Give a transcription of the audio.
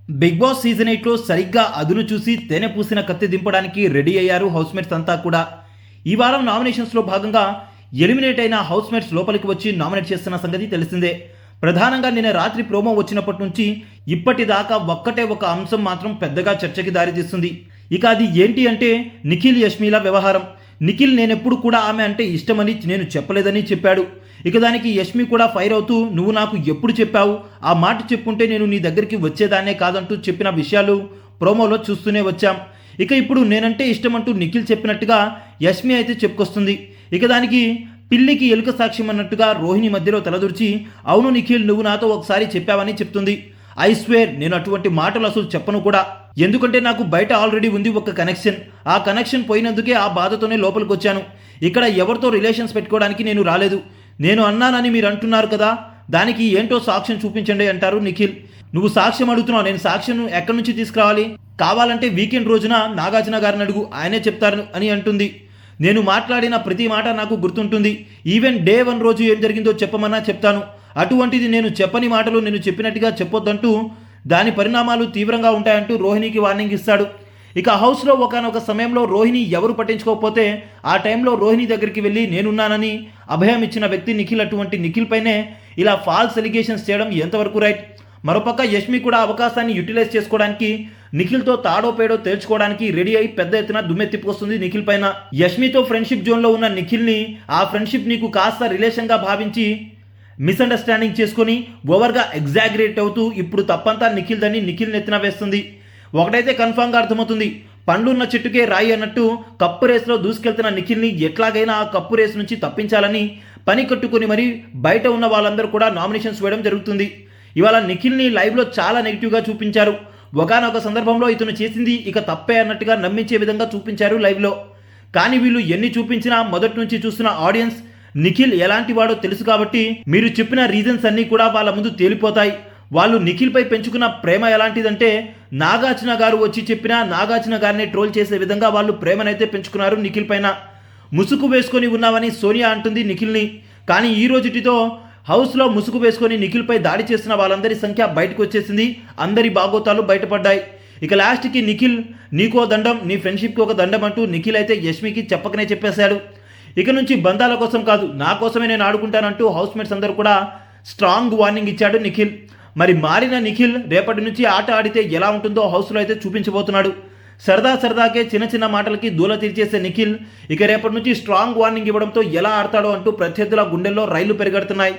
Big boss season 8లో సరిగ్గా అదును చూసి తేనె పూసిన కత్తి దింపడానికి రెడీ అయ్యారు హౌస్మేట్స్ అంతా కూడా. ఈ వారం నామినేషన్స్లో భాగంగా ఎలిమినేట్ అయిన హౌస్మేట్స్ లోపలికి వచ్చి నామినేట్ చేస్తున్న సంగతి తెలిసిందే. ప్రధానంగా నిన్న రాత్రి ప్రోమో వచ్చినప్పటి నుంచి ఇప్పటిదాకా ఒక్కటే ఒక అంశం మాత్రం పెద్దగా చర్చకి దారితీస్తుంది. ఇక అది ఏంటి అంటే నిఖిల్ యష్మిల వ్యవహారం. నిఖిల్ నేనెప్పుడు కూడా ఆమె అంటే ఇష్టమని నేను చెప్పలేదని చెప్పాడు. ఇక దానికి యష్మి కూడా ఫైర్ అవుతూ నువ్వు నాకు ఎప్పుడు చెప్పావు, ఆ మాట చెప్పుంటే నేను నీ దగ్గరికి వచ్చేదాన్నే కాదంటూ చెప్పిన విషయాలు ప్రోమోలో చూస్తూనే వచ్చాం. ఇక ఇప్పుడు నేనంటే ఇష్టమంటూ నిఖిల్ చెప్పినట్టుగా యష్మి అయితే చెప్పుకొస్తుంది. ఇక దానికి పిల్లికి ఎలుక సాక్ష్యం అన్నట్టుగా రోహిణి మధ్యలో తలదూర్చి అవును నిఖిల్ నువ్వు నాతో ఒకసారి చెప్పావని చెప్తుంది. ఐ స్వేర్ నేను అటువంటి మాటలు అసలు చెప్పను కూడా. ఎందుకంటే నాకు బయట ఆల్రెడీ ఉంది ఒక కనెక్షన్. ఆ కనెక్షన్ పోయినందుకే ఆ బాధతోనే లోపలికి వచ్చాను. ఇక్కడ ఎవరితో రిలేషన్స్ పెట్టుకోవడానికి నేను రాలేదు. నేను అన్నానని మీరు అంటున్నారు కదా, దానికి ఏంటో సాక్ష్యం చూపించండి అంటారు నిఖిల్. నువ్వు సాక్ష్యం అడుగుతున్నావు, నేను సాక్ష్యం ఎక్కడి నుంచి తీసుకురావాలి? కావాలంటే వీకెండ్ రోజున నాగార్జున గారిని అడుగు, ఆయనే చెప్తారు అని అంటుంది. నేను మాట్లాడిన ప్రతి మాట నాకు గుర్తుంటుంది. ఈవెన్ డే 1 రోజు ఏం జరిగిందో చెప్పమన్నా చెప్తాను. అటువంటిది నేను చెప్పని మాటలు నేను చెప్పినట్టుగా చెప్పొద్దంటూ దాని పరిణామాలు తీవ్రంగా ఉంటాయంటూ రోహిణికి వార్నింగ్ ఇస్తాడు. ఇక హౌస్లో ఒకనొక సమయంలో రోహిణి ఎవరు పట్టించుకోకపోతే ఆ టైంలో రోహిణి దగ్గరికి వెళ్ళి నేనున్నానని అభయం ఇచ్చిన వ్యక్తి నిఖిల్. అటువంటి నిఖిల్ పైనే ఇలా ఫాల్స్ ఎలిగేషన్స్ చేయడం ఎంతవరకు రైట్? మరోపక్క యష్మి కూడా అవకాశాన్ని యూటిలైజ్ చేసుకోవడానికి నిఖిల్తో తాడో పేడో తేల్చుకోవడానికి రెడీ అయి పెద్ద ఎత్తున దుమ్మెత్తిపోస్తుంది నిఖిల్ పైన. యష్మితో ఫ్రెండ్షిప్ జోన్లో ఉన్న నిఖిల్ని ఆ ఫ్రెండ్షిప్ నీకు కాస్త రిలేషన్గా భావించి మిస్అండర్స్టాండింగ్ చేసుకొని ఓవర్గా ఎగ్జాగరేట్ అవుతూ ఇప్పుడు తప్పంతా నిఖిల్దని నిఖిల్ నెత్తిన వేస్తుంది. ఒకటైతే కన్ఫామ్గా అర్థమవుతుంది, పండ్లున్న చెట్టుకే రాయి అన్నట్టు కప్పు రేసులో దూసుకెళ్తున్న నిఖిల్ని ఎట్లాగైనా ఆ కప్పు రేసు నుంచి తప్పించాలని పని కట్టుకుని మరి బయట ఉన్న వాళ్ళందరూ కూడా నామినేషన్స్ వేయడం జరుగుతుంది. ఇవాళ నిఖిల్ని లైవ్లో చాలా నెగిటివ్గా చూపించారు. ఒకనొక సందర్భంలో ఇతను చేసింది ఇక తప్పే అన్నట్టుగా నమ్మించే విధంగా చూపించారు లైవ్లో. కానీ వీళ్ళు ఎన్ని చూపించినా మొదటి నుంచి చూస్తున్న ఆడియన్స్ నిఖిల్ ఎలాంటి వాడో తెలుసు కాబట్టి మీరు చెప్పిన రీజన్స్ అన్నీ కూడా వాళ్ళ ముందు తేలిపోతాయి. వాళ్ళు నిఖిల్పై పెంచుకున్న ప్రేమ ఎలాంటిదంటే నాగార్జున గారు వచ్చి చెప్పినా నాగార్జున గారిని ట్రోల్ చేసే విధంగా వాళ్ళు ప్రేమనైతే పెంచుకున్నారు నిఖిల్ పైన. ముసుగు వేసుకొని ఉన్నావని సోనియా అంటుంది నిఖిల్ని. కానీ ఈ రోజుటితో హౌస్లో ముసుగు వేసుకొని నిఖిల్పై దాడి చేస్తున్న వాళ్ళందరి సంఖ్య బయటకు వచ్చేసింది. అందరి బాగోతాలు బయటపడ్డాయి. ఇక లాస్ట్కి నిఖిల్ నీకో దండం, నీ ఫ్రెండ్షిప్కి ఒక దండం అంటూ నిఖిల్ అయితే యష్మికి చెప్పకనే చెప్పేశాడు. ఇక నుంచి బంధాల కోసం కాదు నా కోసమే నేను ఆడుకుంటానంటూ హౌస్మేట్స్ అందరూ కూడా స్ట్రాంగ్ వార్నింగ్ ఇచ్చాడు నిఖిల్. మరి మారిన నిఖిల్ రేపటి నుంచి ఆట ఆడితే ఎలా ఉంటుందో హౌస్లో అయితే చూపించబోతున్నాడు. సరదాకే చిన్న చిన్న మాటలకి దూల తీర్చేసే నిఖిల్ ఇక రేపటి నుంచి స్ట్రాంగ్ వార్నింగ్ ఇవ్వడంతో ఎలా ఆడతాడో అంటూ ప్రత్యర్థుల గుండెల్లో రైళ్లు పెరిగడుతున్నాయి.